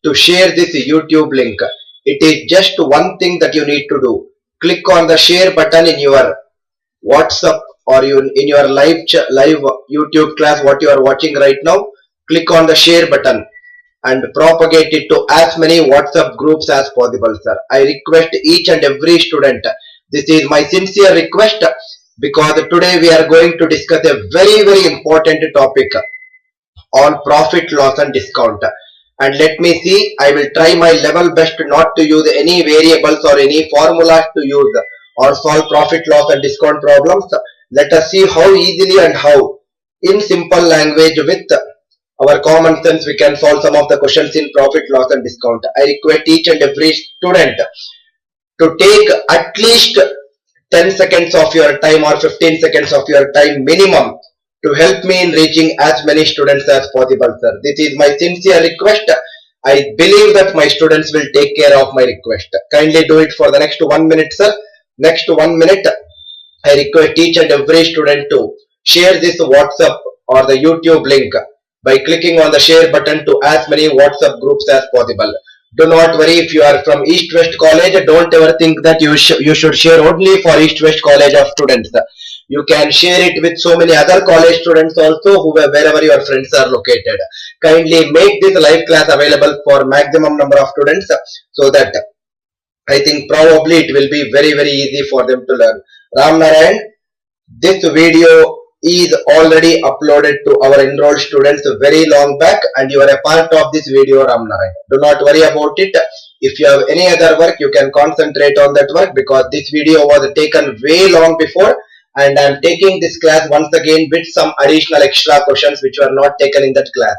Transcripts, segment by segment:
to share this YouTube link. It is just one thing that you need to do. Click on the share button in your WhatsApp or in your live YouTube class what you are watching right now. Click on the share button and propagate it to as many WhatsApp groups as possible, sir. I request each and every student. This is my sincere request because today we are going to discuss a very important topic on profit, loss and discount. And let me see, I will try my level best not to use any variables or any formulas to use or solve profit, loss and discount problems. Let us see how easily and how in simple language with our common sense we can solve some of the questions in profit, loss and discount. I request each and every student to take at least 10 seconds of your time or 15 seconds of your time minimum to help me in reaching as many students as possible, sir. This is my sincere request. I believe that my students will take care of my request. Kindly do it for the next 1 minute, sir. Next 1 minute, I request each and every student to share this WhatsApp or the YouTube link by clicking on the share button to as many WhatsApp groups as possible. Do not worry if you are from East West College. Don't ever think that you should share only for East West College of students. You can share it with so many other college students also wherever your friends are located. Kindly make this live class available for maximum number of students so that I think probably it will be very easy for them to learn. Ram Narayan, this video is already uploaded to our enrolled students very long back and you are a part of this video, Ram Narayan. Do not worry about it. If you have any other work, you can concentrate on that work because this video was taken way long before and I am taking this class once again with some additional extra questions which were not taken in that class.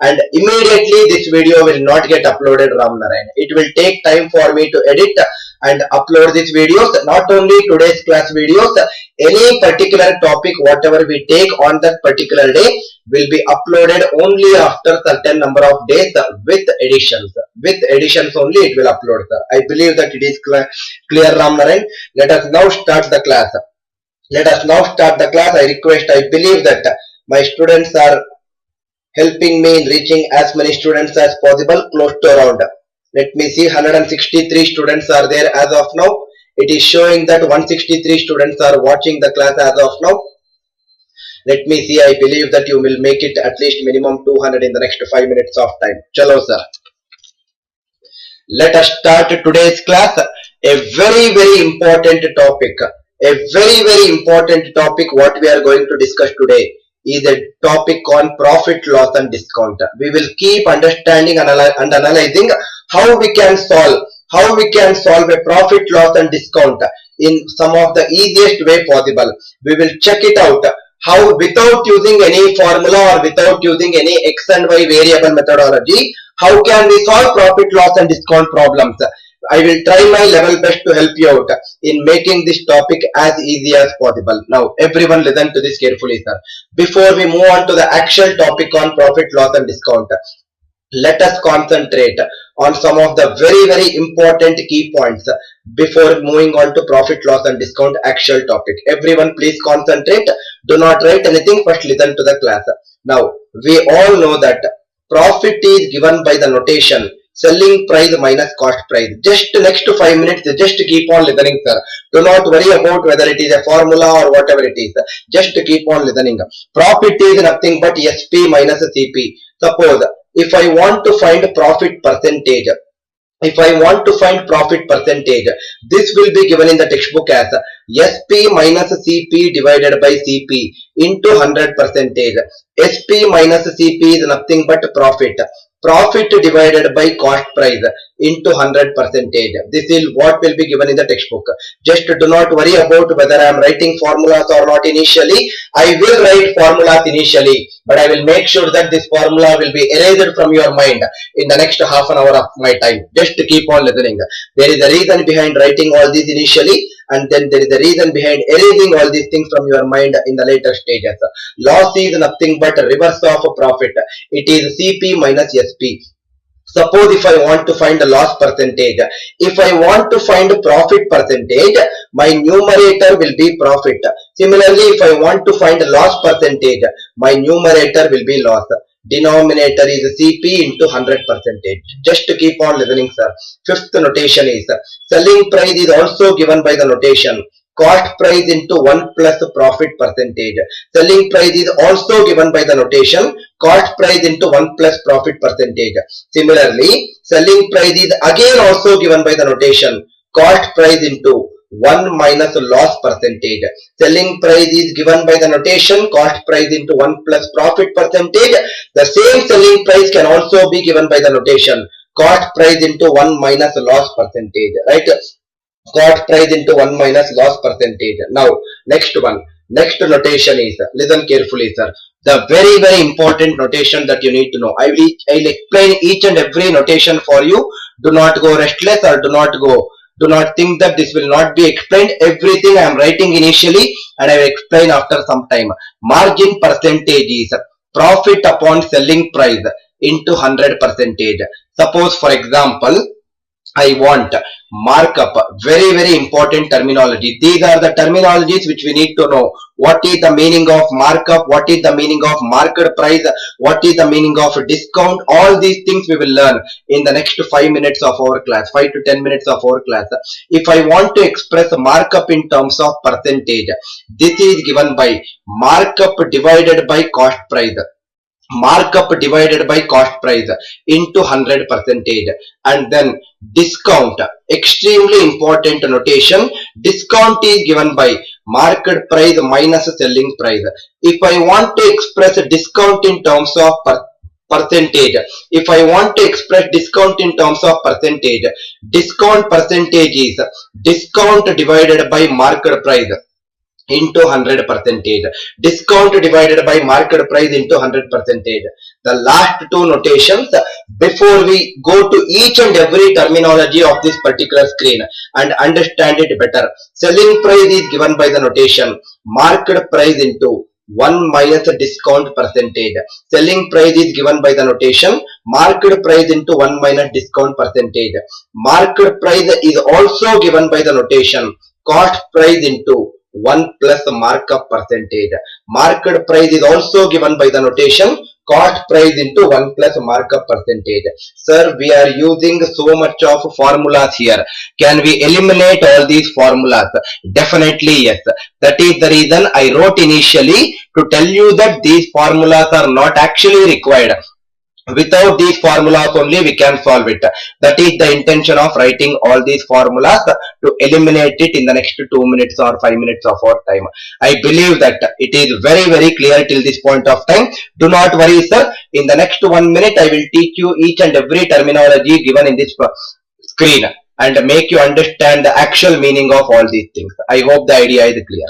And immediately this video will not get uploaded, Ram Narayan. It will take time for me to edit and upload these videos. Not only today's class videos, any particular topic whatever we take on that particular day will be uploaded only after certain number of days with additions. With additions only it will upload, sir. I believe that it is clear, Ram Narayan. Let us now start the class. Let us now start the class. I believe that my students are helping me in reaching as many students as possible, close to around. Let me see, 163 students are there as of now. It is showing that 163 students are watching the class as of now. Let me see, I believe that you will make it at least minimum 200 in the next 5 minutes of time. Chalo, sir. Let us start today's class. A very important topic. A very important topic what we are going to discuss today is a topic on profit, loss and discount. We will keep understanding and analyzing how we can solve a profit, loss and discount in some of the easiest way possible. We will check it out how without using any formula or without using any X and Y variable methodology, how can we solve profit, loss and discount problems. I will try my level best to help you out in making this topic as easy as possible. Now everyone listen to this carefully, sir. Before we move on to the actual topic on profit, loss and discount, let us concentrate on some of the very important key points before moving on to profit, loss and discount actual topic. Everyone please concentrate. Do not write anything. First listen to the class. Now we all know that profit is given by the notation selling price minus cost price. Just next 5 minutes, just keep on listening, sir. Do not worry about whether it is a formula or whatever it is. Just keep on listening. Profit is nothing but SP minus CP. Suppose if I want to find profit percentage, this will be given in the textbook as SP minus CP divided by CP into 100%. SP minus CP is nothing but profit. Profit divided by cost price into 100%. This is what will be given in the textbook. Just do not worry about whether I am writing formulas or not initially. I will write formulas initially, but I will make sure that this formula will be erased from your mind in the next half an hour of my time. Just keep on listening. There is a reason behind writing all these initially, and then there is a reason behind erasing all these things from your mind in the later stages. Loss is nothing but reverse of profit. It is CP minus SP. Suppose if I want to find the loss percentage, if I want to find profit percentage, my numerator will be profit. Similarly, if I want to find loss percentage, my numerator will be loss. Denominator is CP into 100%. Just to keep on listening, sir. Fifth notation is selling price is also given by the notation cost price into 1 plus profit percentage. Selling price is also given by the notation cost price into 1 plus profit percentage. Similarly, selling price is again also given by the notation cost price into 1 minus loss percentage. Selling price is given by the notation cost price into 1 plus profit percentage. The same selling price can also be given by the notation cost price into 1 minus loss percentage, right? Cost price into 1 minus loss percentage. Now, next one. Next notation is, listen carefully, sir. The very important notation that you need to know. I'll explain each and every notation for you. Do not go restless or do not think that this will not be explained. Everything I am writing initially and I will explain after some time. Margin percentage is profit upon selling price into 100%. Suppose, for example, I want markup. Very important terminology. These are the terminologies which we need to know. What is the meaning of markup? What is the meaning of market price? What is the meaning of discount? All these things we will learn in the next 5 minutes of our class, 5 to 10 minutes of our class. If I want to express markup in terms of percentage, this is given by markup divided by cost price. Markup divided by cost price into 100%, and then discount, extremely important notation. Discount is given by market price minus selling price. If I want to express discount in terms of percentage, if I want to express discount in terms of percentage, discount percentage is discount divided by market price into 100%. Discount divided by market price into 100%. The last two notations before we go to each and every terminology of this particular screen and understand it better. Selling price is given by the notation market price into 1 minus discount percentage. Selling price is given by the notation market price into 1 minus discount percentage. Market price is also given by the notation cost price into 1 plus markup percentage. Market price is also given by the notation cost price into 1 plus markup percentage. Sir, we are using so much of formulas here. Can we eliminate all these formulas? Definitely yes. That is the reason I wrote initially to tell you that these formulas are not actually required. Without these formulas only we can solve it. That is the intention of writing all these formulas, to eliminate it in the next 2 minutes or 5 minutes of our time. I believe that it is very clear till this point of time. Do not worry, sir. In the next 1 minute I will teach you each and every terminology given in this screen and make you understand the actual meaning of all these things. I hope the idea is clear.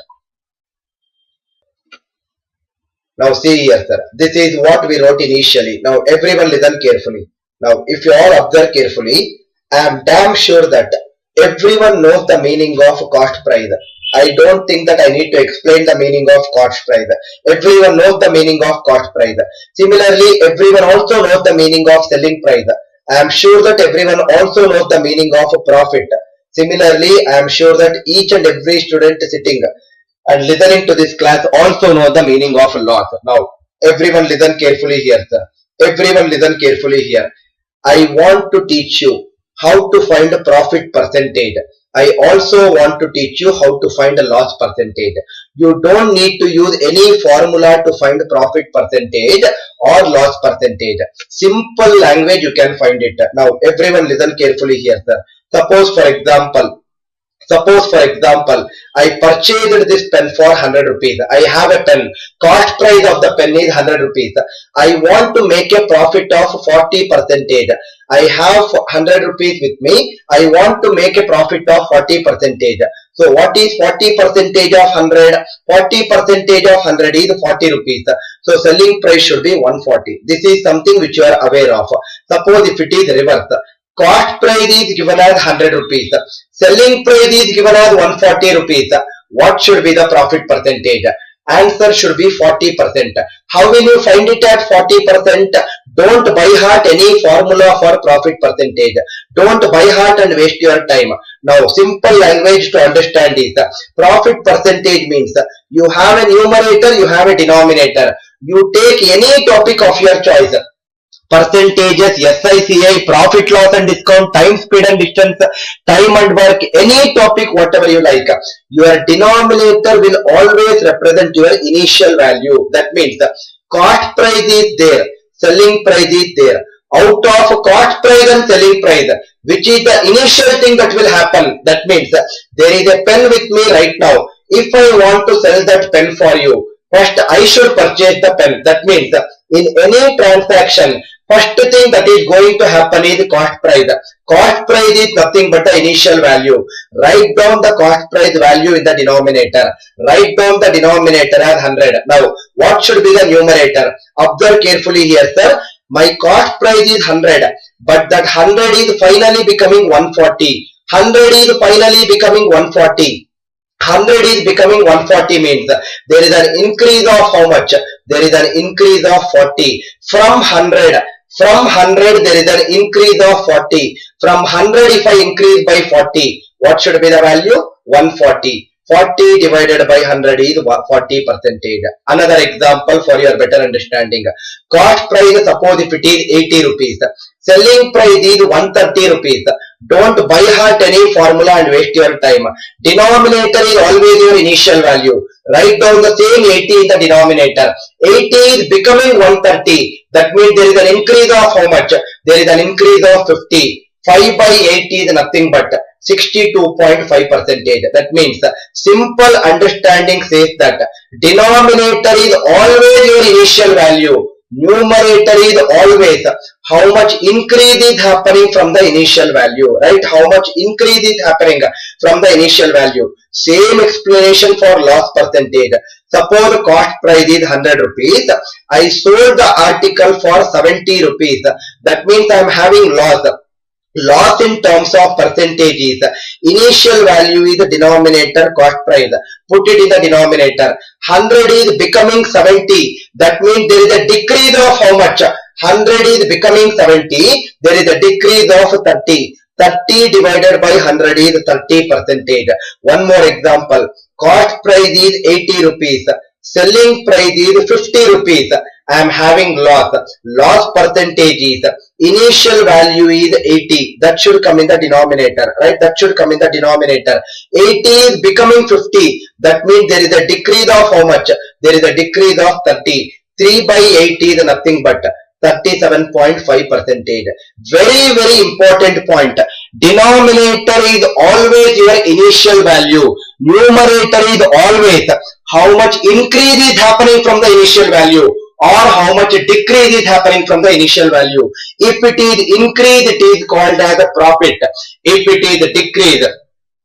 Now see here, sir. This is what we wrote initially. Now everyone listen carefully. Now if you all observe carefully, I am damn sure that everyone knows the meaning of cost price. I don't think that I need to explain the meaning of cost price. Everyone knows the meaning of cost price. Similarly, everyone also knows the meaning of selling price. I am sure that everyone also knows the meaning of profit. Similarly, I am sure that each and every student sitting and listening to this class also know the meaning of loss. Now, everyone listen carefully here, sir. Everyone listen carefully here. I want to teach you how to find a profit percentage. I also want to teach you how to find a loss percentage. You don't need to use any formula to find profit percentage or loss percentage. Simple language you can find it. Now, everyone listen carefully here, sir. Suppose for example, I purchased this pen for 100 rupees. I have a pen. Cost price of the pen is 100 rupees. I want to make a profit of 40%. I have 100 rupees with me. I want to make a profit of 40%. So what is 40% of 100? 40% of 100 is 40 rupees. So selling price should be 140. This is something which you are aware of. Suppose if it is reverse. Cost price is given as 100 rupees. Selling price is given as 140 rupees. What should be the profit percentage? Answer should be 40%. How will you find it at 40%? Don't by heart any formula for profit percentage. Don't by heart and waste your time. Now, simple language to understand is profit percentage means you have a numerator, you have a denominator. You take any topic of your choice. Percentages, SICI, profit loss and discount, time, speed and distance, time and work, any topic, whatever you like. Your denominator will always represent your initial value. That means the cost price is there, selling price is there. Out of cost price and selling price, which is the initial thing that will happen. That means there is a pen with me right now. If I want to sell that pen for you, first I should purchase the pen. That means in any transaction, first thing that is going to happen is cost price. Cost price is nothing but the initial value. Write down the cost price value in the denominator. Write down the denominator as 100. Now, what should be the numerator? Observe carefully here, sir. My cost price is 100, but that 100 is finally becoming 140. 100 is finally becoming 140. 100 is becoming 140 means there is an increase of how much? There is an increase of 40. From 100 there is an increase of 40. From 100 if I increase by 40, what should be the value? 140. 40 divided by 100 is 40%. Another example for your better understanding. Cost price, suppose if it is 80 rupees. Selling price is 130 rupees. Don't by heart any formula and waste your time. Denominator is always your initial value. Write down the same 80 in the denominator. 80 is becoming 130. That means there is an increase of how much? There is an increase of 50. 5 by 80 is nothing but 62.5%. That means simple understanding says that denominator is always your initial value. Numerator is always how much increase is happening from the initial value, right? How much increase is happening from the initial value. Same explanation for loss percentage. Suppose cost price is 100 rupees. I sold the article for 70 rupees. That means I am having loss. Loss in terms of percentages. Initial value is the denominator cost price. Put it in the denominator. 100 is becoming 70. That means there is a decrease of how much? 100 is becoming 70. There is a decrease of 30. 30 divided by 100 is 30%. One more example. Cost price is 80 rupees. Selling price is 50 rupees. I am having loss. Loss percentage is initial value is 80. That should come in the denominator, right? That should come in the denominator. 80 is becoming 50. That means there is a decrease of how much? There is a decrease of 30. 3 by 80 is nothing but 37.5%. Very, very important point. Denominator is always your initial value. Numerator is always how much increase is happening from the initial value, or how much decrease is happening from the initial value. If it is increase, it is called as a profit. If it is decrease,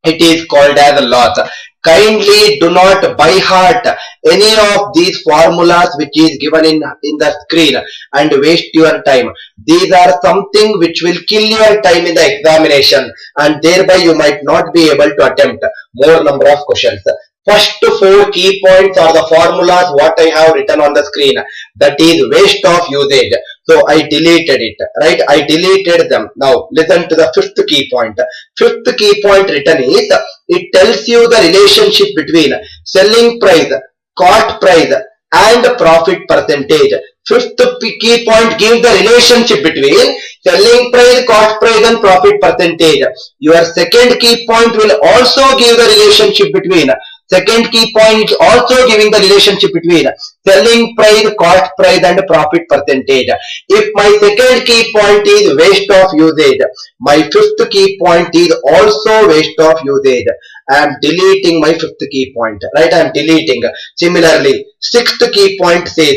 it is called as a loss. Kindly do not by heart any of these formulas which is given in the screen and waste your time. These are something which will kill your time in the examination, and thereby you might not be able to attempt more number of questions. First 4 key points are the formulas what I have written on the screen. That is waste of usage. So I deleted it, right? I deleted them. Now listen to the 5th key point. 5th key point written is, it tells you the relationship between selling price, cost price and profit percentage. 5th key point gives the relationship between selling price, cost price and profit percentage. Your 2nd key point will also give the relationship between. 2nd key point is also giving the relationship between selling price, cost price and profit percentage. If my 2nd key point is waste of usage, my 5th key point is also waste of usage. I am deleting my 5th key point, right? I am deleting. Similarly, 6th key point says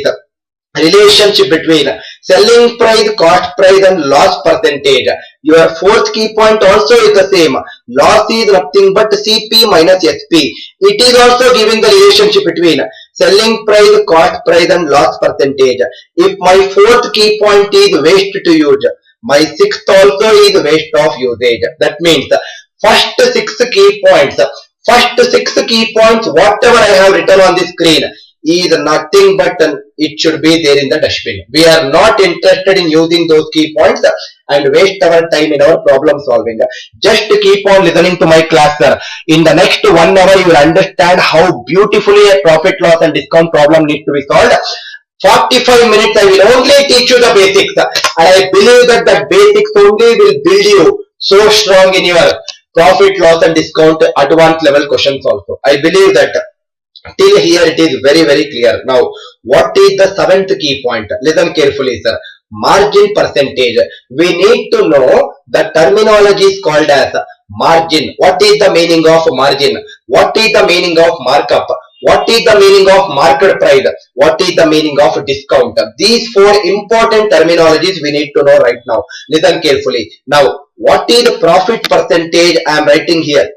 relationship between selling price, cost price and loss percentage. Your 4th key point also is the same. Loss is nothing but CP minus SP. It is also giving the relationship between selling price, cost price and loss percentage. If my 4th key point is waste to use, my 6th also is waste of usage. That means first 6 key points, whatever I have written on the screen is nothing but it should be there in the dustbin. We are not interested in using those key points and waste our time in our problem solving. Just keep on listening to my class, sir. In the next 1 hour, you will understand how beautifully a profit loss and discount problem needs to be solved. 45 minutes I will only teach you the basics, and I believe that the basics only will build you so strong in your profit, loss and discount advanced level questions also. I believe that till here it is very very clear. Now what is the seventh key point? Listen carefully, sir. Margin percentage. We need to know the terminology is called as margin. What is the meaning of margin? What is the meaning of markup? What is the meaning of market price? What is the meaning of discount? These four important terminologies we need to know right now. Listen carefully. Now, what is the profit percentage? I am writing here.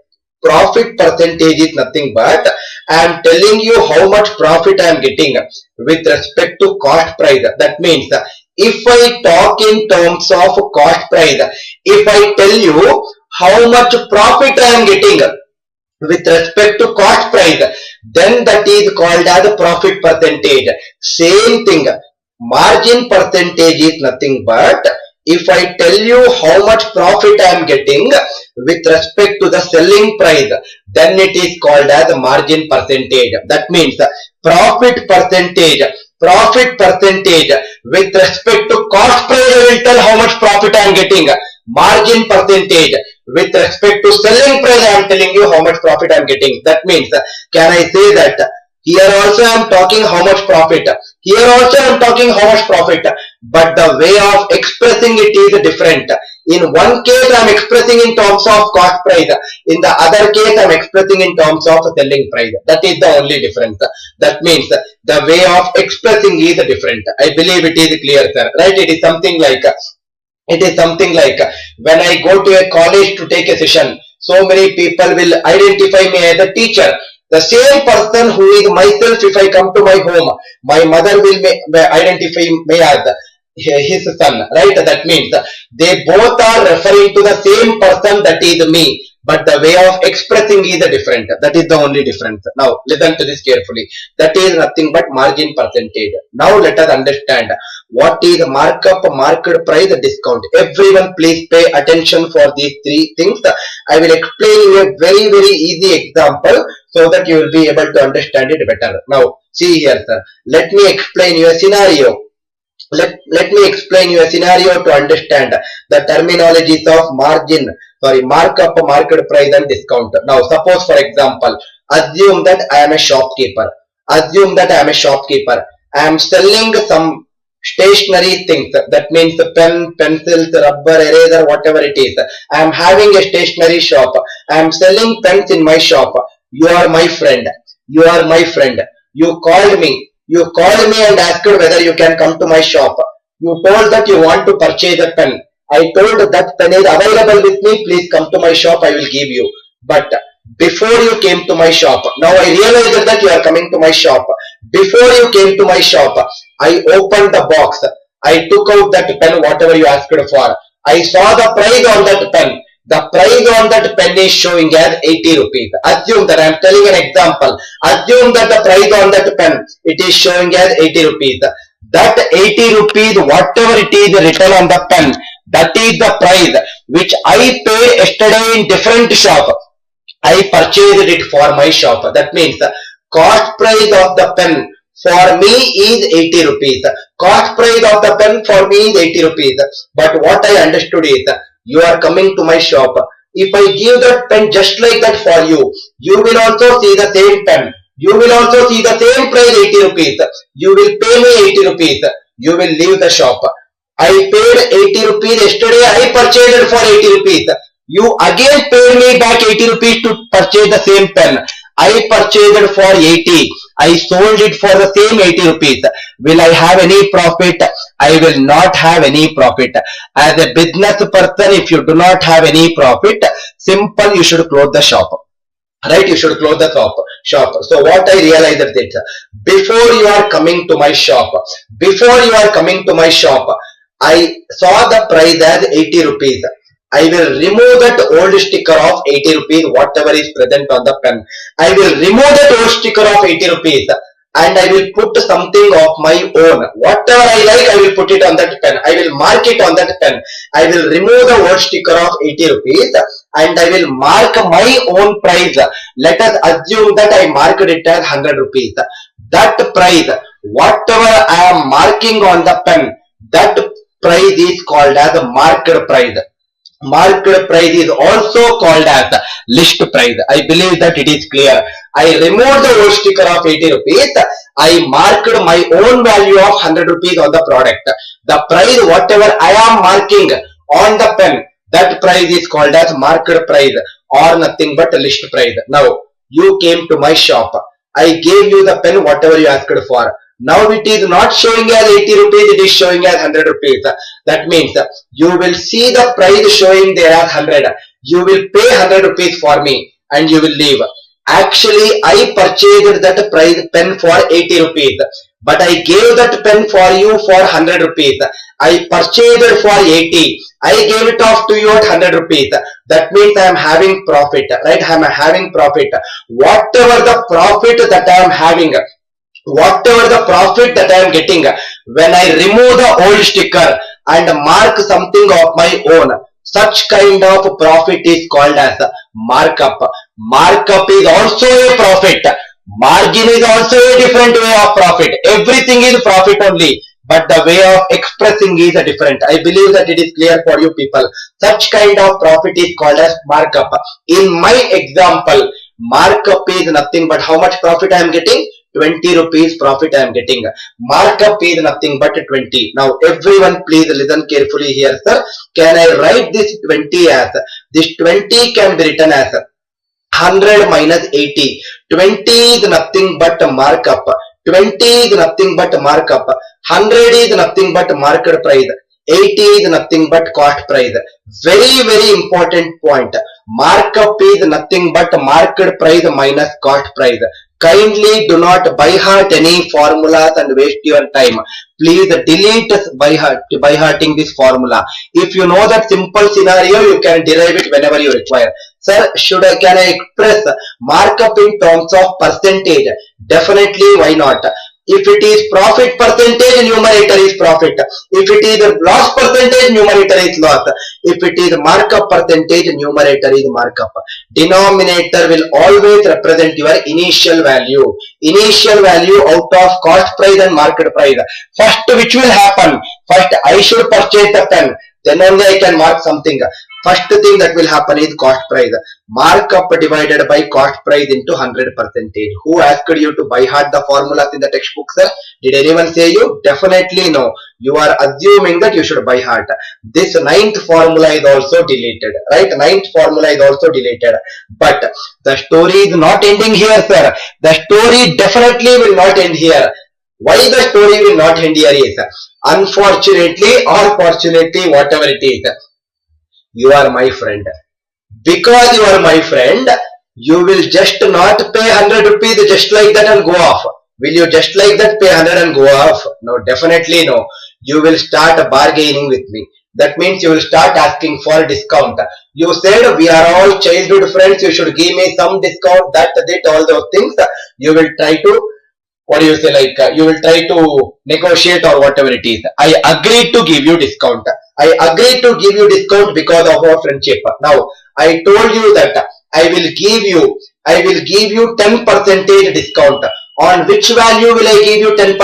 Profit percentage is nothing but I am telling you how much profit I am getting with respect to cost price. That means if I talk in terms of cost price, if I tell you how much profit I am getting with respect to cost price, then that is called as profit percentage. Same thing, margin percentage is nothing but if I tell you how much profit I am getting with respect to the selling price, then it is called as margin percentage. That means profit percentage with respect to cost price, I will tell how much profit I am getting. Margin percentage with respect to selling price, I am telling you how much profit I am getting. That means, can I say that here also I am talking how much profit, here also I am talking how much profit, but the way of expressing it is different. In one case I am expressing in terms of cost price, in the other case I am expressing in terms of selling price. That is the only difference. That means the way of expressing is different. I believe it is clear, sir. Right? It is something like when I go to a college to take a session, so many people will identify me as a teacher. The same person who is myself, if I come to my home, my mother will identify me as his son, right? That means they both are referring to the same person, that is me, but the way of expressing is different. That is the only difference. Now listen to this carefully. That is nothing but margin percentage. Now let us understand what is markup, market price, discount. Everyone please pay attention for these three things. I will explain you a very very easy example so that you will be able to understand it better. Now see here, sir. Let me explain you a scenario. Let me explain you a scenario to understand the terminologies of markup, market price and discount. Now suppose for example, assume that I am a shopkeeper. I am selling some stationery things. That means pen, pencils, rubber, eraser, whatever it is. I am having a stationery shop. I am selling pens in my shop. You are my friend. You called me. And asked whether you can come to my shop. You told that you want to purchase a pen. I told that pen is available with me. Please come to my shop. I will give you. But before you came to my shop, now I realized that you are coming to my shop. Before you came to my shop, I opened the box. I took out that pen, whatever you asked for. I saw the price on that pen. The price on that pen is showing as 80 rupees. Assume that I am telling an example. Assume that the price on that pen, it is showing as 80 rupees. That 80 rupees, whatever it is written on the pen, that is the price which I paid yesterday in different shop. I purchased it for my shop. That means cost price of the pen for me is 80 rupees. Cost price of the pen for me is 80 rupees. But what I understood is, you are coming to my shop. If I give that pen just like that for you, you will also see the same pen. You will also see the same price 80 rupees. You will pay me 80 rupees. You will leave the shop. I paid 80 rupees yesterday. I purchased it for 80 rupees. You again paid me back 80 rupees to purchase the same pen. I purchased it for 80. I sold it for the same 80 rupees. Will I have any profit? I will not have any profit. As a business person, if you do not have any profit, simple, you should close the shop. Right? You should close the shop. So what I realized is, before you are coming to my shop, I saw the price as 80 rupees. I will remove that old sticker of 80 rupees, whatever is present on the pen. I will remove that old sticker of 80 rupees and I will put something of my own. Whatever I like, I will put it on that pen. I will mark it on that pen. I will remove the old sticker of 80 rupees and I will mark my own price. Let us assume that I marked it as 100 rupees. That price, whatever I am marking on the pen, that price is called as a marked price. Marked price is also called as list price. I believe that it is clear. I removed the old sticker of 80 rupees. I marked my own value of 100 rupees on the product. The price whatever I am marking on the pen, that price is called as marked price or nothing but list price. Now you came to my shop. I gave you the pen whatever you asked for. Now it is not showing as 80 rupees, it is showing as 100 rupees. That means you will see the price showing there as 100. You will pay 100 rupees for me and you will leave. Actually, I purchased that price pen for 80 rupees. But I gave that pen for you for 100 rupees. I purchased it for 80. I gave it off to you at 100 rupees. That means I am having profit, right? I am having profit. Whatever the profit that I am having, whatever the profit that I am getting, when I remove the old sticker and mark something of my own, such kind of profit is called as markup. Markup is also a profit. Margin is also a different way of profit. Everything is profit only, but the way of expressing is different. I believe that it is clear for you people. Such kind of profit is called as markup. In my example, markup is nothing but how much profit I am getting? 20 rupees profit I am getting. Markup is nothing but 20. Now everyone please listen carefully here, sir. Can I write this 20 as, this 20 can be written as 100 minus 80. 20 is nothing but markup. 20 is nothing but markup. 100 is nothing but market price. 80 is nothing but cost price. Very important point. Markup is nothing but market price minus cost price. Kindly do not by heart any formulas and waste your time. Please delete by hearting this formula. If you know that simple scenario, you can derive it whenever you require. Sir, can I express markup in terms of percentage? Definitely, why not? If it is profit percentage, numerator is profit. If it is loss percentage, numerator is loss. If it is markup percentage, numerator is markup. Denominator will always represent your initial value. Initial value out of cost price and market price. First, which will happen? First, I should purchase the pen. Then only I can mark something. First thing that will happen is cost price. Markup divided by cost price into 100%. Who asked you to by heart the formulas in the textbook, sir? Did anyone say you? Definitely no. You are assuming that you should by heart. This ninth formula is also deleted, right? Ninth formula is also deleted. But the story is not ending here, sir. The story definitely will not end here. Why the story will not end here is, unfortunately or fortunately, whatever it is, you are my friend. Because you are my friend, you will just not pay 100 rupees just like that and go off. Will you just like that pay 100 and go off? No, definitely no. You will start bargaining with me. That means you will start asking for discount. You said we are all childhood friends, you should give me some discount, that, all those things. You will try to, what do you say, like you will try to negotiate or whatever it is. I agreed to give you discount. I agreed to give you discount because of our friendship. Now, I told you that I will give you 10% discount. On which value will I give you 10%?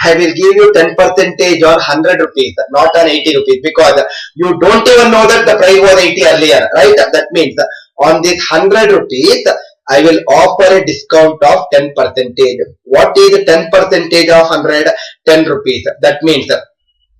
I will give you 10% or 100 rupees, not on 80 rupees, because you don't even know that the price was 80 earlier, right? That means on this 100 rupees, I will offer a discount of 10%. What is 10% of 100? 10 rupees. That means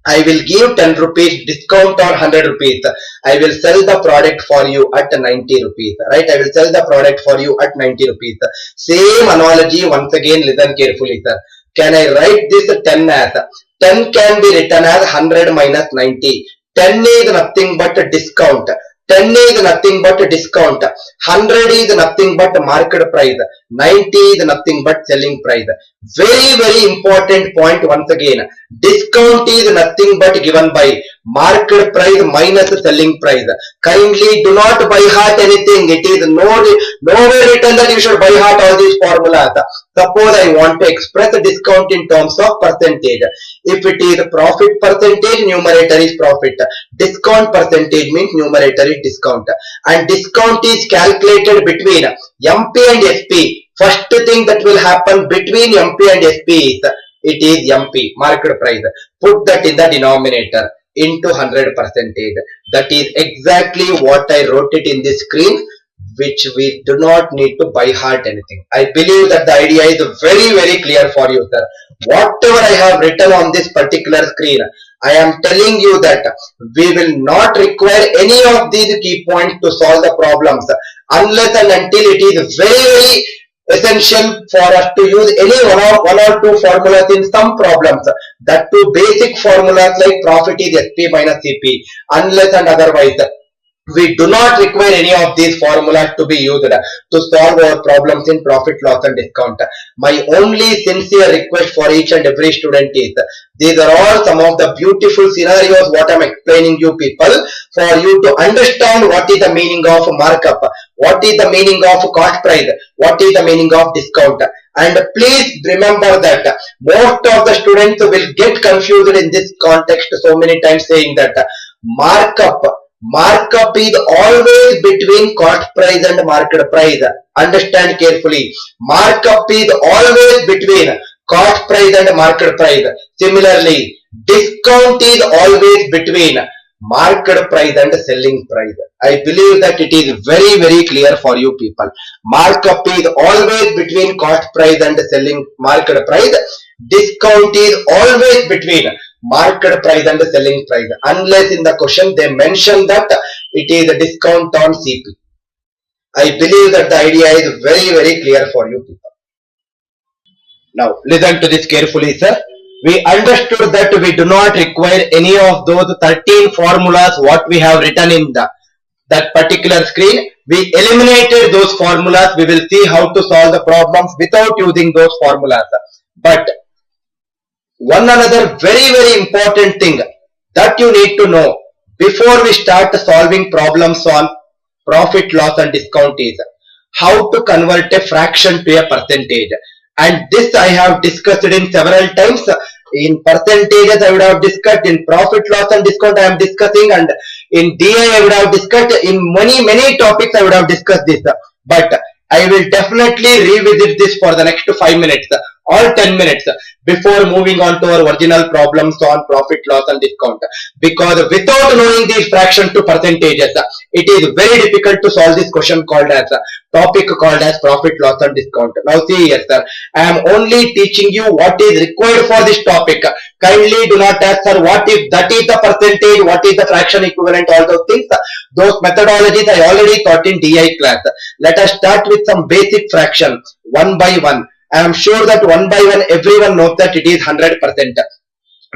I will give 10 rupees discount on 100 rupees. I will sell the product for you at 90 rupees. Right? I will sell the product for you at 90 rupees. Same analogy once again, listen carefully, sir. Can I write this 10 as? 10 can be written as 100 minus 90. 10 is nothing but a discount. 10 is nothing but a discount. 100 is nothing but market price. 90 is nothing but selling price. Very important point once again. Discount is nothing but given by market price minus selling price. Kindly do not by heart anything. It is nowhere written that you should by heart all these formulas. Suppose I want to express a discount in terms of percentage. If it is profit percentage, numerator is profit. Discount percentage means numerator is discount. And discount is calculated between MP and SP. First thing that will happen between MP and SP is it is MP, market price. Put that in the denominator into 100%. That is exactly what I wrote it in the screen, which we do not need to by heart anything. I believe that the idea is very clear for you, sir. Whatever I have written on this particular screen, I am telling you that we will not require any of these key points to solve the problems unless and until it is very essential for us to use any one or two formulas in some problems. That two basic formulas like profit is SP minus CP, unless and otherwise. We do not require any of these formulas to be used to solve our problems in profit, loss and discount. My only sincere request for each and every student is, these are all some of the beautiful scenarios what I am explaining you people, for you to understand what is the meaning of markup, what is the meaning of cost price, what is the meaning of discount. And please remember that most of the students will get confused in this context so many times, saying that markup is always between cost price and market price. Understand carefully. Markup is always between cost price and market price. Similarly, discount is always between market price and selling price. I believe that it is very clear for you people. Markup is always between cost price and selling market price. Discount is always between market price and selling price, unless in the question they mention that it is a discount on CP. I believe that the idea is very clear for you people. Now listen to this carefully, sir. We understood that we do not require any of those 13 formulas what we have written in that particular screen. We eliminated those formulas. We will see how to solve the problems without using those formulas. But one another very important thing that you need to know before we start solving problems on profit, loss and discount is how to convert a fraction to a percentage. And this I have discussed it in several times. In percentages I would have discussed, in profit, loss and discount I am discussing, and in DI I would have discussed, in many topics I would have discussed this. But I will definitely revisit this for the next 5 minutes or 10 minutes before moving on to our original problems on profit, loss and discount. Because without knowing these fractions to percentages, it is very difficult to solve this question called as topic called as profit, loss and discount. Now see here, sir, I am only teaching you what is required for this topic. Kindly do not ask, sir, what if that is the percentage, what is the fraction equivalent, all those things. Those methodologies I already taught in DI class. Let us start with some basic fraction, one by one. I am sure that one by one everyone knows that it is 100%.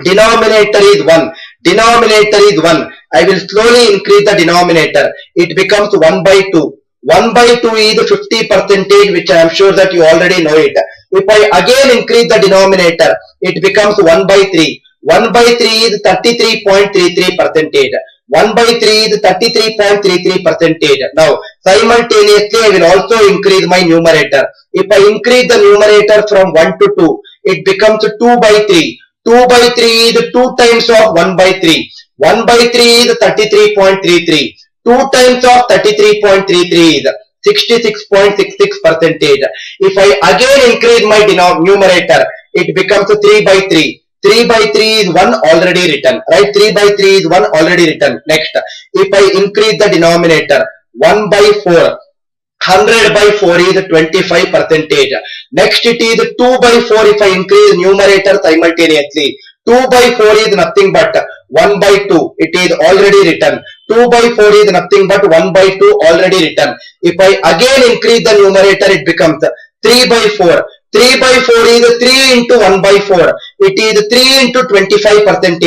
Denominator is 1. Denominator is 1. I will slowly increase the denominator. It becomes 1 by 2. 1 by 2 is 50%, which I am sure that you already know it. If I again increase the denominator, it becomes 1 by 3. 1 by 3 is 33.33%. 1 by 3 is 33.33%. Now, simultaneously, I will also increase my numerator. If I increase the numerator from 1 to 2, it becomes 2 by 3. 2 by 3 is 2 times of 1 by 3. 1 by 3 is 33.33. 2 times of 33.33 is 66.66%. If I again increase my numerator, it becomes 3 by 3. 3 by 3 is 1 already written, right? 3 by 3 is 1 already written. Next, if I increase the denominator, 1 by 4, 100 by 4 is 25%. Next, it is 2 by 4 if I increase numerator simultaneously. 2 by 4 is nothing but 1 by 2. It is already written. 2 by 4 is nothing but 1 by 2 already written. If I again increase the numerator, it becomes 3 by 4. 3 by 4 is 3 into 1 by 4. It is 3 into 25%.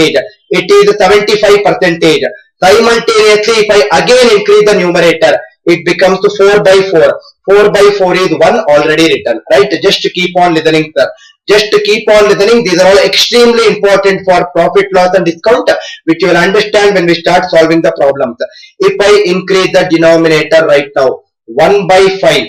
It is 75%. Simultaneously, if I again increase the numerator, it becomes 4 by 4. 4 by 4 is 1 already written. Right? Just to keep on listening, sir. Just to keep on listening. These are all extremely important for profit, loss and discount, which you will understand when we start solving the problems. If I increase the denominator right now, 1 by 5,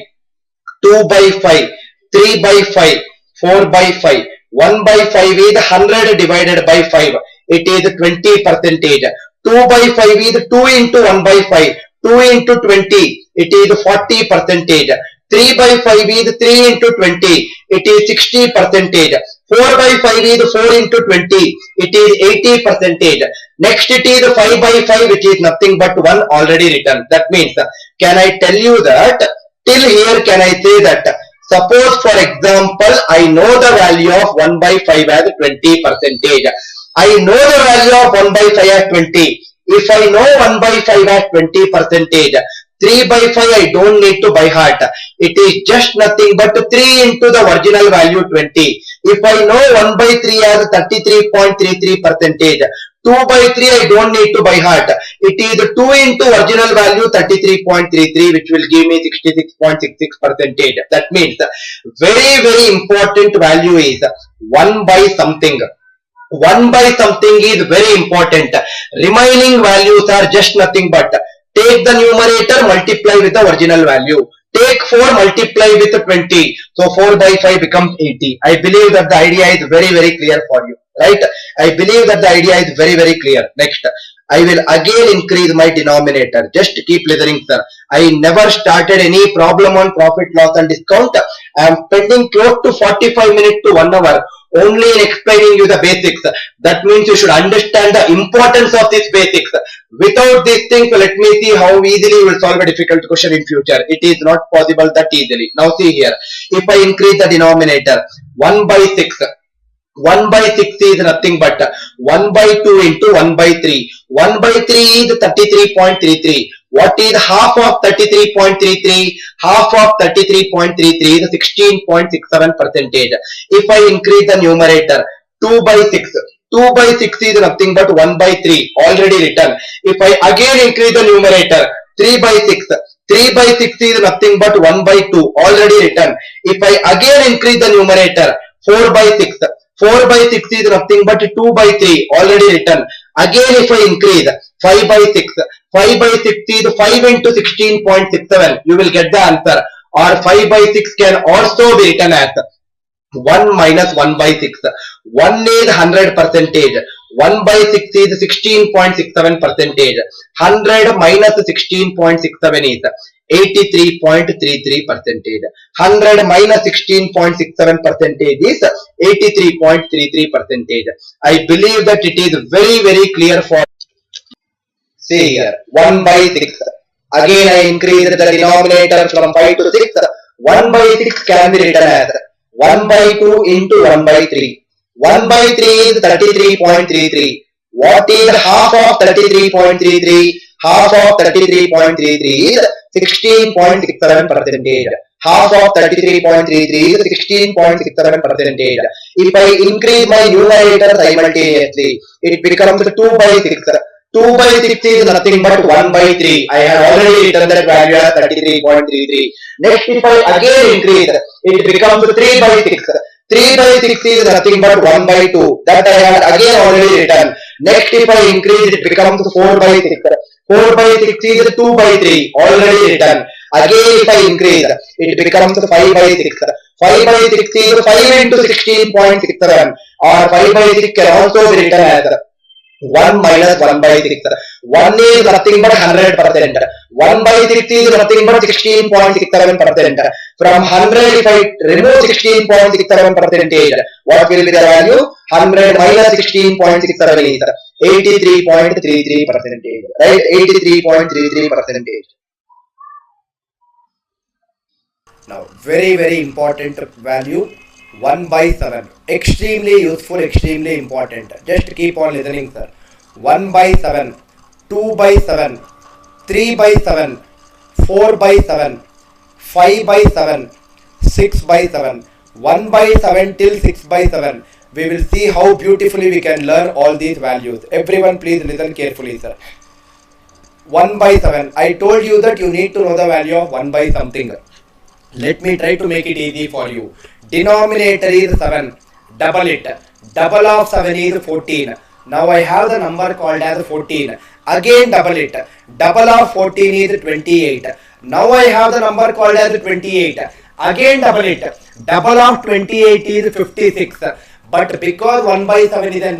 2 by 5, 3 by 5, 4 by 5. 1 by 5 is 100 divided by 5. It is 20%. 2 by 5 is 2 into 1 by 5. 2 into 20. It is 40%. 3 by 5 is 3 into 20. It is 60%. 4 by 5 is 4 into 20. It is 80 percentage. Next it is 5 by 5, which is nothing but 1 already written. That means, can I tell you that till here can I say that suppose for example I know the value of 1 by 5 as 20 percentage. I know the value of 1 by 5 as 20. If I know 1 by 5 as 20 percentage, 3 by 5 I don't need to by heart. It is just nothing but 3 into the original value 20. If I know 1 by 3 as 33.33 percentage, 2 by 3 I don't need to by heart. It is 2 into original value 33.33, which will give me 66.66 percentage. That means very important value is 1 by something. 1 by something is very important. Remaining values are just nothing but take the numerator, multiply with the original value. Take 4, multiply with 20. So 4 by 5 becomes 80. I believe that the idea is very clear for you. Right? I believe that the idea is very clear. Next, I will again increase my denominator. Just keep listening, sir. I never started any problem on profit, loss and discount. I am spending close to 45 minutes to 1 hour only in explaining you the basics. That means you should understand the importance of these basics. Without these things, let me see how easily you will solve a difficult question in future. It is not possible that easily. Now see here. If I increase the denominator, 1 by 6. 1 by 6 is nothing but 1 by 2 into 1 by 3. 1 by 3 is 33.33. What is half of 33.33? Half of 33.33 is 16.67 percentage. If I increase the numerator, 2 by 6. 2 by 6 is nothing but 1 by 3, already written. If I again increase the numerator, 3 by 6. 3 by 6 is nothing but 1 by 2, already written. If I again increase the numerator, 4 by 6. 4 by 6 is nothing but 2 by 3, already written. Again if I increase 5 by 6. 5 by 6 is 5 into 16.67. You will get the answer. Or 5 by 6 can also be written as 1 minus 1 by 6. 1 is 100 percentage. 1 by 6 is 16.67 percentage. 100 minus 16.67 is 83.33 percentage. 100 minus 16.67 percentage is 83.33 percentage. I believe that it is very clear for. See here, 1 by 6. Again I increase the denominator from 5 to 6. 1 by 6 can be written as 1 by 2 into 1 by 3. 1 by 3 is 33.33. What is half of 33.33? Half of 33.33 is 16.67 percentage. Half of 33.33 is 16.67 percentage. If I increase my numerator simultaneously, it becomes 2 by 6. 2 by 6 is nothing but 1 by 3. I have already written that value as 33.33. Next, if I again increase, it becomes 3 by 6. 3 by 6 is nothing but 1 by 2. That I had again already written. Next, if I increase, it becomes 4 by 6. 4 by 6 is 2 by 3. Already written. Again, if I increase, it becomes 5 by 6. 5 by 6 is 5 into 16.67. Or 5 by 6 can also be written as 1 minus 1 by 6. 1 is nothing but 100%. 1 by 6 is nothing but 16.67%. From 100, if I remove 16.67 percentage, what will be the value? 100 minus 16.67 is 83.33 percentage. Right? 83.33 percentage. Now, very important value. 1 by 7. Extremely useful, extremely important. Just keep on listening, sir. 1 by 7, 2 by 7, 3 by 7, 4 by 7, 5 by 7, 6 by 7, 1 by 7 till 6 by 7. We will see how beautifully we can learn all these values. Everyone please listen carefully, sir. 1 by 7. I told you that you need to know the value of 1 by something. Let me try to make it easy for you. Denominator is 7. Double it. Double of 7 is 14. Now I have the number called as 14. Again double it. Double of 14 is 28. Now I have the number called as 28. Again double it. Double of 28 is 56. But because 1 by 7 is a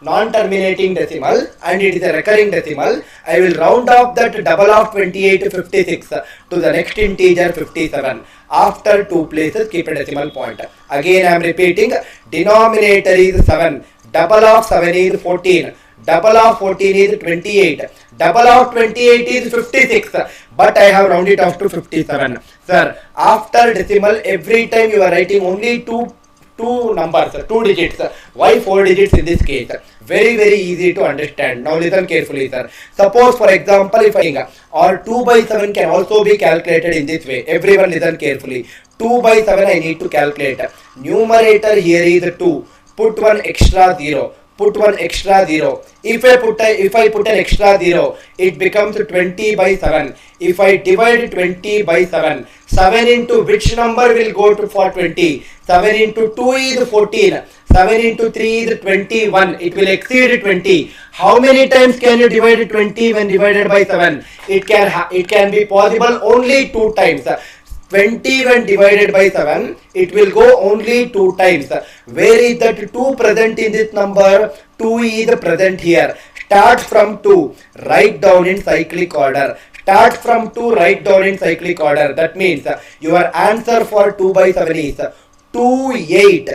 non-terminating decimal and it is a recurring decimal, I will round off that double of 28 to 56 to the next integer 57. After 2 places, keep a decimal point. Again I am repeating, denominator is 7, double of 7 is 14, double of 14 is 28, double of 28 is 56, but I have rounded off to 57. Sir, after decimal, every time you are writing only two numbers, 2 digits. Why 4 digits in this case? Very easy to understand. Now listen carefully, sir. Suppose for example, if I or 2 by 7 can also be calculated in this way. Everyone listen carefully. 2 by 7 I need to calculate. Numerator here is 2. Put one extra 0. Put one extra 0. If I put an extra 0, it becomes 20 by 7. If I divide 20 by 7, 7 into which number will go to for 20? 7 into 2 is 14. 7 into 3 is 21. It will exceed 20. How many times can you divide 20 when divided by 7? It can be possible only 2 times. 20 when divided by 7, it will go only 2 times. Where is that 2 present in this number? 2 is present here. Start from 2, write down in cyclic order. Start from 2, write down in cyclic order. That means your answer for 2 by 7 is 2, 8,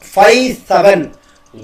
5, 7,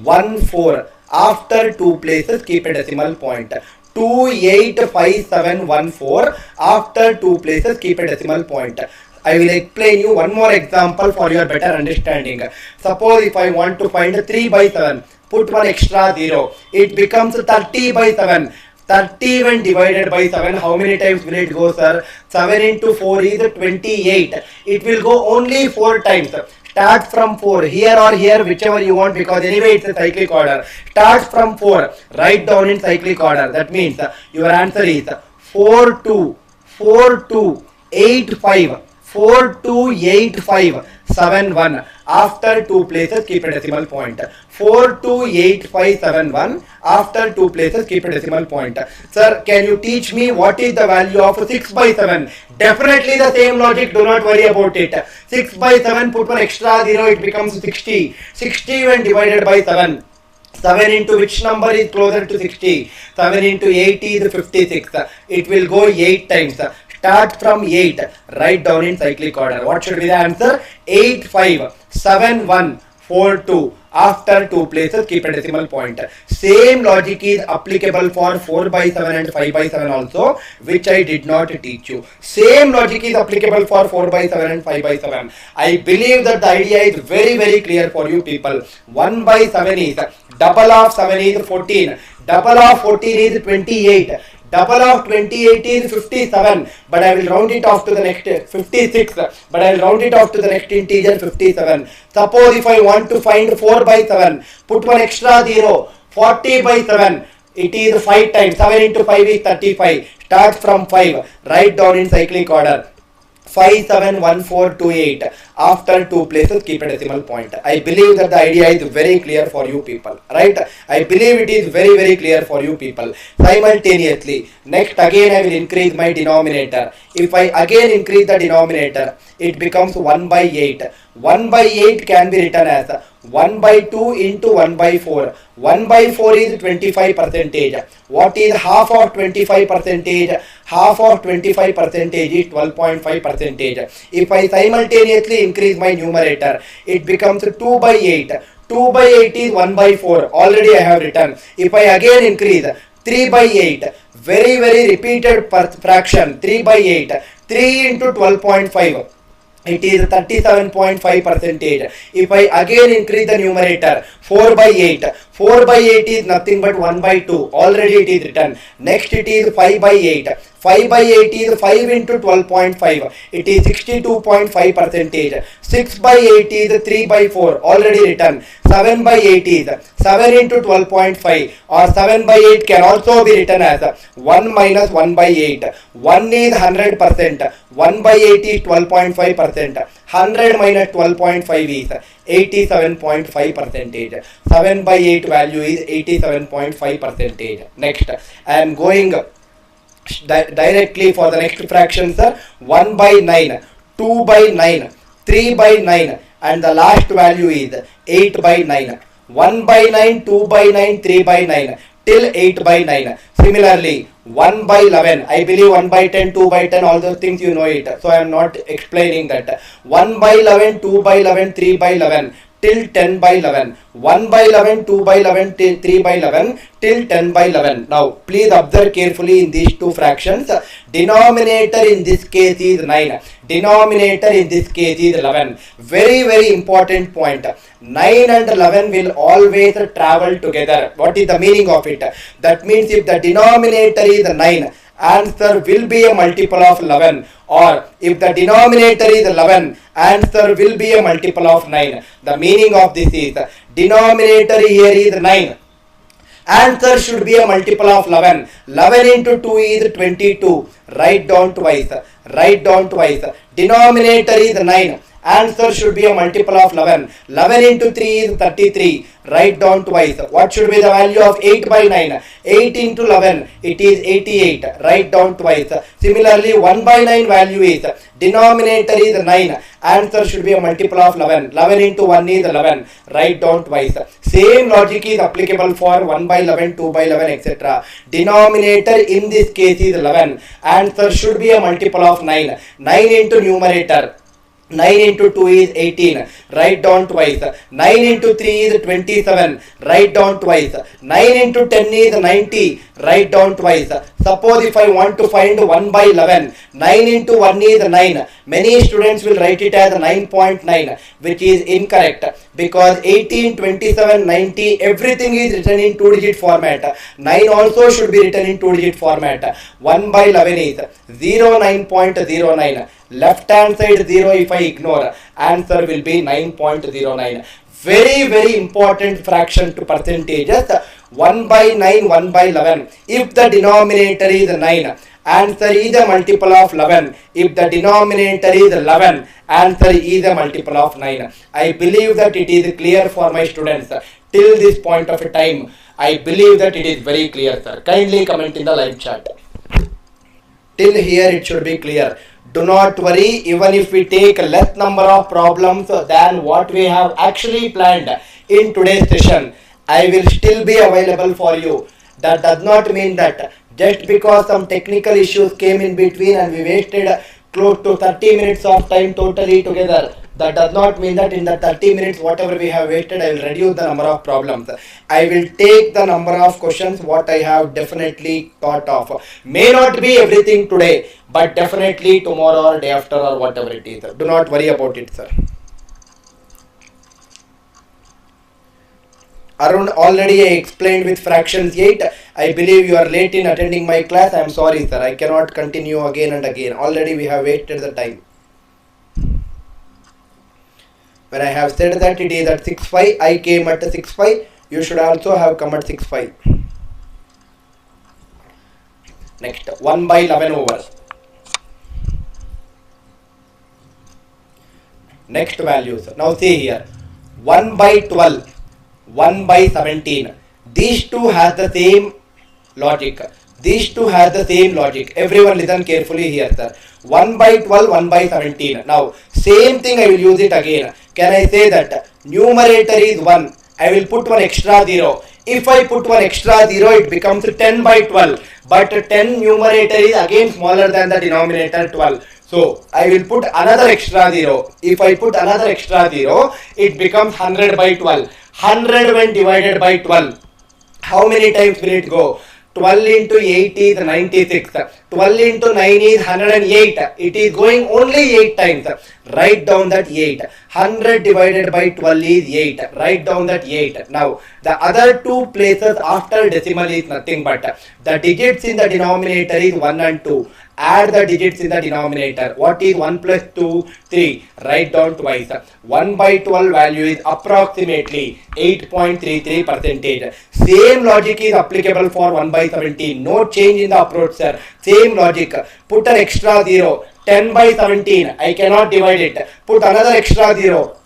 1, 4. After 2 places, keep a decimal point. 2, 8, 5, 7, 1, 4. After 2 places, keep a decimal point. I will explain you one more example for your better understanding. Suppose if I want to find 3 by 7, put one extra 0. It becomes 30 by 7. 30 when divided by 7, how many times will it go, sir? 7 into 4 is 28. It will go only 4 times. Start from 4, here or here, whichever you want, because anyway it's a cyclic order. Start from 4, write down in cyclic order. That means your answer is 4, 2, 4, 2, 8, 5, 4, 2, 8, 5, 7, 1. After 2 places, keep a decimal point. 4, 2, 8, 5, 7, 1. After 2 places, keep a decimal point. Sir, can you teach me what is the value of 6 by 7? Definitely the same logic, do not worry about it. 6 by 7, put one extra 0, it becomes 60. 60 when divided by 7. 7 into which number is closer to 60? 7 into 8 is 56. It will go 8 times. Start from 8, write down in cyclic order. What should be the answer? 8, 5, 7, 1, 4, 2. After 2 places, keep a decimal point. Same logic is applicable for 4 by 7 and 5 by 7 also, which I did not teach you. Same logic is applicable for 4 by 7 and 5 by 7. I believe that the idea is very clear for you people. 1 by 7 is, double of 7 is 14. Double of 14 is 28. Double of 28 is 57, but I will round it off to the next 56, but I will round it off to the next integer 57. Suppose if I want to find 4 by 7, put one extra 0, 40 by 7, it is 5 times, 7 into 5 is 35. Start from 5, write down in cyclic order. 5, 7, 1, 4, 2, 8. After 2 places, keep a decimal point. I believe that the idea is very clear for you people, right? I believe it is very clear for you people. Simultaneously, next again I will increase my denominator. If I again increase the denominator, it becomes 1 by 8. 1 by 8 can be written as 1 by 2 into 1 by 4. 1 by 4 is 25 percentage. What is half of 25 percentage? Half of 25 percentage is 12.5 percentage. If I simultaneously increase my numerator, it becomes 2 by 8. 2 by 8 is 1 by 4. Already I have written. If I again increase 3 by 8, very repeated fraction, 3 by 8. 3 into 12.5. It is 37.5 percentage. If I again increase the numerator, 4 by 8. 4 by 8 is nothing but 1 by 2. Already it is written. Next it is 5 by 8. 5 by 8 is 5 into 12.5. It is 62.5 percentage. 6 by 8 is 3 by 4. Already written. 7 by 8 is 7 into 12.5, or 7 by 8 can also be written as 1 minus 1 by 8. 1 is 100%. 1 by 8 is 12.5%. 100 minus 12.5 is 87.5 percentage. 7 by 8 value is 87.5 percentage. Next, I am going directly for the next fraction, sir. 1 by 9, 2 by 9, 3 by 9. and the last value is 8 by 9. 1 by 9, 2 by 9, 3 by 9 till 8 by 9. Similarly, 1 by 11, I believe 1 by 10, 2 by 10, all those things you know it. So I am not explaining that. 1 by 11, 2 by 11, 3 by 11 till 10 by 11. 1 by 11, 2 by 11, till 3 by 11 till 10 by 11. Now please observe carefully in these two fractions. Denominator in this case is 9. Denominator in this case is 11. Very important point. 9 and 11 will always travel together. What is the meaning of it? That means if the denominator is 9, answer will be a multiple of 11, or if the denominator is 11, answer will be a multiple of 9. The meaning of this is denominator here is 9. Answer should be a multiple of 11. 11 into 2 is 22. Write down twice. Write down twice. Denominator is 9. Answer should be a multiple of 11. 11 into 3 is 33. Write down twice. What should be the value of 8 by 9? 8 into 11, it is 88. Write down twice. Similarly, 1 by 9 value is, denominator is 9. Answer should be a multiple of 11. 11 into 1 is 11. Write down twice. Same logic is applicable for 1 by 11, 2 by 11, etc. Denominator in this case is 11. Answer should be a multiple of 9. 9 into numerator. 9 into 2 is 18. Write down twice. 9 into 3 is 27. Write down twice. 9 into 10 is 90. Write down twice. Suppose if I want to find 1 by 11, 9 into 1 is 9. Many students will write it as 9.9, which is incorrect, because 18, 27, 90, everything is written in 2-digit format. 9 also should be written in 2-digit format. 1 by 11 is 09.09. Left hand side 0 if I ignore, answer will be 9.09. Very important fraction to percentages. 1 by 9, 1 by 11. If the denominator is 9, answer is a multiple of 11. If the denominator is 11, answer is a multiple of 9. I believe that it is clear for my students. Till this point of time, I believe that it is very clear, sir. Kindly comment in the live chat. Till here it should be clear. Do not worry, even if we take less number of problems than what we have actually planned in today's session, I will still be available for you. That does not mean that just because some technical issues came in between and we wasted close to 30 minutes of time totally together, that does not mean that in the 30 minutes whatever we have wasted, I will reduce the number of problems. I will take the number of questions what I have definitely thought of. May not be everything today, but definitely tomorrow or day after or whatever it is. Do not worry about it, sir. Arun, already I explained with fractions 8. I believe you are late in attending my class. I am sorry, sir. I cannot continue again and again. Already we have wasted the time. When I have said that it is at 6.5, I came at 6.5. You should also have come at 6.5. Next, 1 by 11 over. Next values. Now see here. 1 by 12. 1 by 17. These two has the same logic. These two has the same logic. Everyone listen carefully here, sir. 1 by 12, 1 by 17. Now, same thing I will use it again. Can I say that numerator is 1? I will put one extra 0. If I put one extra 0, it becomes 10 by 12. But 10 numerator is again smaller than the denominator 12. So, I will put another extra 0. If I put another extra 0, it becomes 100 by 12. 100 when divided by 12. How many times will it go? 12 into 8 is 96. 12 into 9 is 108. It is going only 8 times. Write down that 8. 100 divided by 12 is 8. Write down that 8. Now, the other two places after decimal is nothing but the digits in the denominator is 1 and 2. Add the digits in the denominator. What is 1 plus 2? 3. Write down twice. 1 by 12 value is approximately 8.33 percentage. Same logic is applicable for 1 by 17. No change in the approach, sir. Same logic. Put an extra 0. 10 by 17. I cannot divide it. Put another extra 0.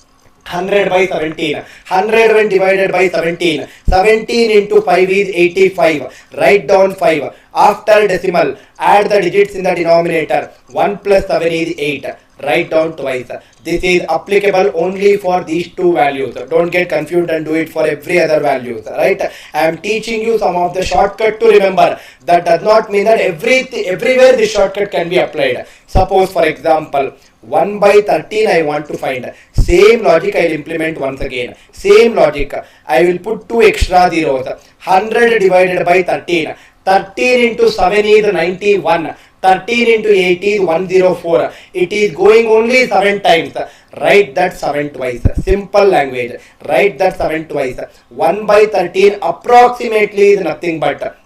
100 by 17. 100 when divided by 17. 17 into 5 is 85. Write down 5. After decimal, add the digits in the denominator. 1 plus 7 is 8. Write down twice. This is applicable only for these two values. Don't get confused and do it for every other values. Right? I am teaching you some of the shortcut to remember. That does not mean that everywhere this shortcut can be applied. Suppose for example, 1 by 13 I want to find. Same logic I will implement once again. Same logic. I will put 2 extra zeros. 100 divided by 13. 13 into 7 is 91. 13 into 8 is 104. It is going only 7 times. Write that 7 twice. Simple language. Write that 7 twice. 1 by 13 approximately is nothing but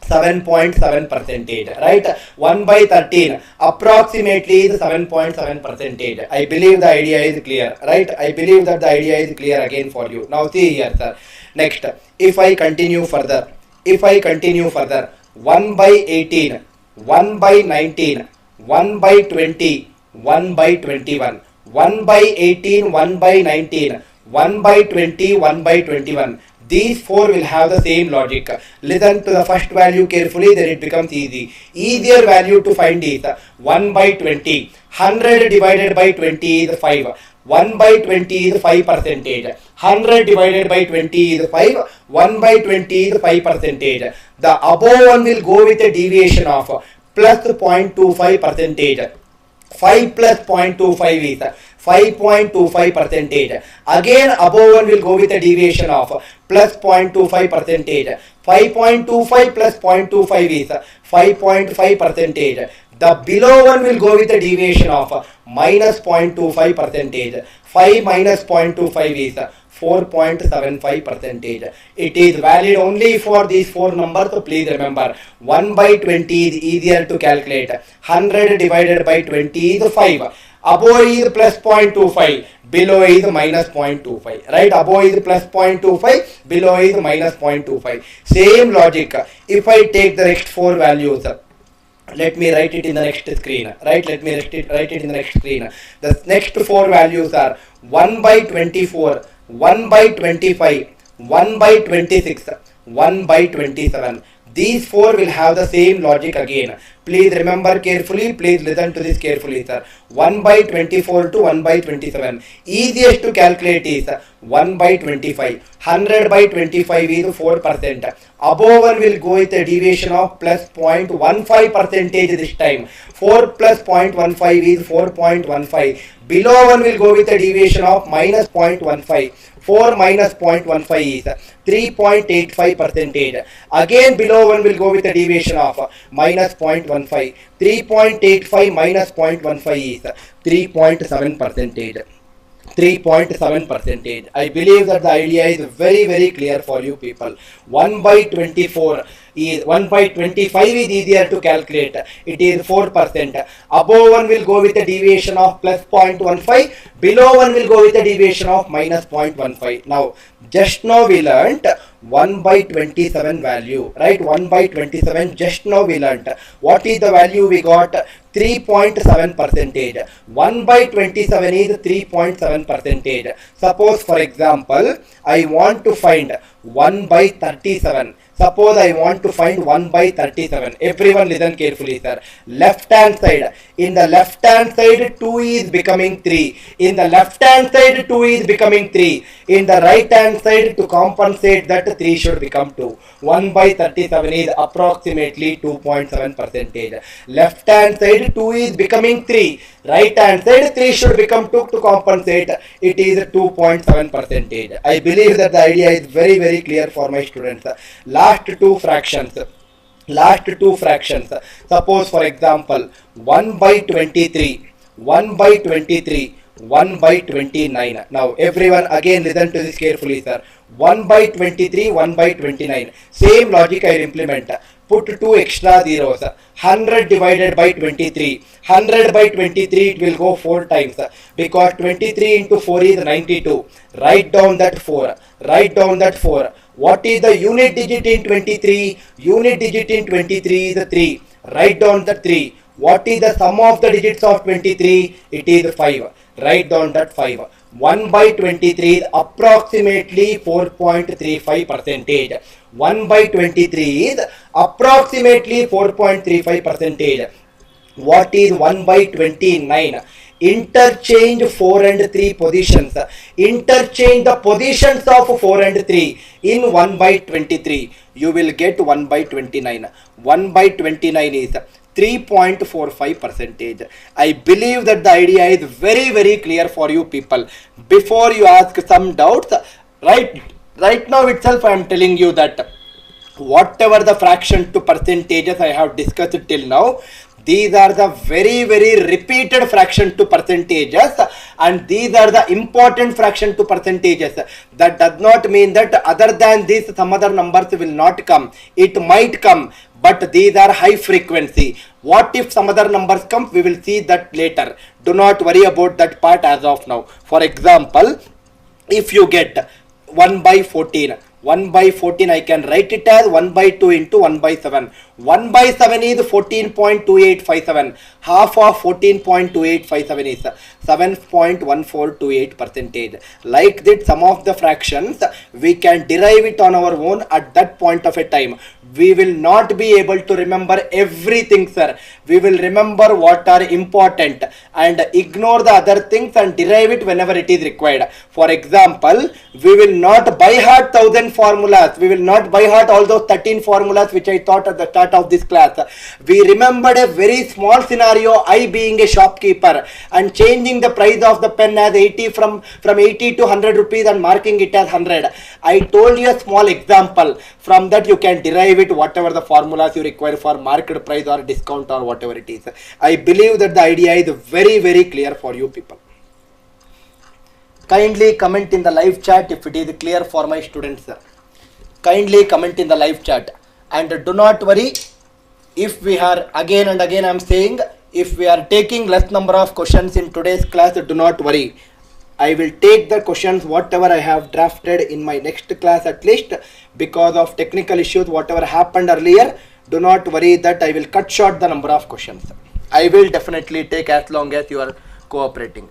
7.7 percentage, right? 1 by 13 approximately is 7.7 percentage. I believe the idea is clear, right? I believe that the idea is clear again for you. Now see here, sir. Next, if I continue further, 1 by 18, 1 by 19, 1 by 20, 1 by 21, 1 by 18, 1 by 19, 1 by 20, 1 by 21. These four will have the same logic. Listen to the first value carefully, then it becomes easy. Easier value to find is 1 by 20. 100 divided by 20 is 5. 1 by 20 is 5 percentage. 100 divided by 20 is 5. 1 by 20 is 5 percentage. The above one will go with a deviation of plus 0.25 percentage. 5 plus 0.25 is 5.25 percentage. Again above one will go with a deviation of plus 0.25 percentage. 5.25 plus 0.25 is 5.5 percentage. The below one will go with a deviation of minus 0.25 percentage. 5 minus 0.25 is 4.75 percentage. It is valid only for these four numbers, so please remember. 1 by 20 is easier to calculate. 100 divided by 20 is 5. Above is plus 0.25, below is minus 0.25. Right? Above is plus 0.25, below is minus 0.25. Same logic. If I take the next four values, let me write it in the next screen. Right? Let me write it in the next screen. The next four values are 1 by 24, 1 by 25, 1 by 26, 1 by 27. These four will have the same logic again. Please remember carefully. Please listen to this carefully, sir. 1 by 24 to 1 by 27. Easiest to calculate is 1 by 25. 100 by 25 is 4%. Above one will go with a deviation of plus 0.15 percentage this time. 4 plus 0.15 is 4.15. Below one will go with a deviation of minus 0.15. 4 minus 0.15 is 3.85 percentage. Again below one will go with a deviation of minus 0.15. 3.85 minus 0.15 is 3.7 percentage. 3.7 percentage. I believe that the idea is very clear for you people. 1 by 24 is 1 by 25 is easier to calculate. It is 4%. Above one will go with a deviation of plus 0.15. Below one will go with a deviation of minus 0.15. Now, just now we learnt 1 by 27 value, right? 1 by 27, just now we learnt. What is the value we got? 3.7 percentage. 1 by 27 is 3.7 percentage. Suppose for example, I want to find 1 by 37. Suppose I want to find 1 by 37. Everyone listen carefully, sir. Left hand side. In the left hand side, 2 is becoming 3. In the left hand side, 2 is becoming 3. In the right hand side, to compensate that, 3 should become 2. 1 by 37 is approximately 2.7 percentage. Left hand side, 2 is becoming 3. Right hand side, 3 should become 2 to compensate. It is 2.7 percentage. I believe that the idea is very clear for my students. Last two fractions. Suppose for example, 1 by 23, 1 by 23, 1 by 29. Now everyone again listen to this carefully, sir. 1 by 23, 1 by 29. Same logic I will implement. Put 2 extra zeros. 100 divided by 23. 100 by 23 it will go 4 times. Because 23 into 4 is 92. Write down that 4. Write down that 4. What is the unit digit in 23? Unit digit in 23 is 3. Write down the 3. What is the sum of the digits of 23? It is 5. Write down that 5. 1 by 23 is approximately 4.35 percentage. 1 by 23 is approximately 4.35 percentage. What is 1 by 29? Interchange 4 and 3 positions. Interchange the positions of 4 and 3 in 1 by 23. You will get 1 by 29. 1 by 29 is 3.45 percentage. I believe that the idea is very clear for you people. Before you ask some doubts, right now itself I am telling you that whatever the fraction to percentages I have discussed till now, these are the very repeated fraction to percentages, and these are the important fraction to percentages. That does not mean that other than this some other numbers will not come. It might come, but these are high frequency. What if some other numbers come? We will see that later. Do not worry about that part as of now. For example, if you get 1 by 14, 1 by 14 I can write it as 1 by 2 into 1 by 7. 1 by 7 is 14.2857. Half of 14.2857 is 7.1428 percentage. Like that, some of the fractions we can derive it on our own at that point of a time. We will not be able to remember everything, sir. We will remember what are important and ignore the other things and derive it whenever it is required. For example, we will not by heart 1000 formulas. We will not by heart all those 13 formulas which I taught at the start of this class. We remembered a very small scenario, I being a shopkeeper and changing the price of the pen as 80 from 80 to 100 rupees and marking it as 100. I told you a small example. From that you can derive it whatever the formulas you require for market price or discount or whatever it is. I believe that the idea is very clear for you people. Kindly comment in the live chat if it is clear for my students. Kindly comment in the live chat, and do not worry if we are again and again I am saying, if we are taking less number of questions in today's class, do not worry. I will take the questions whatever I have drafted in my next class at least. Because of technical issues whatever happened earlier, do not worry that I will cut short the number of questions. I will definitely take as long as you are cooperating.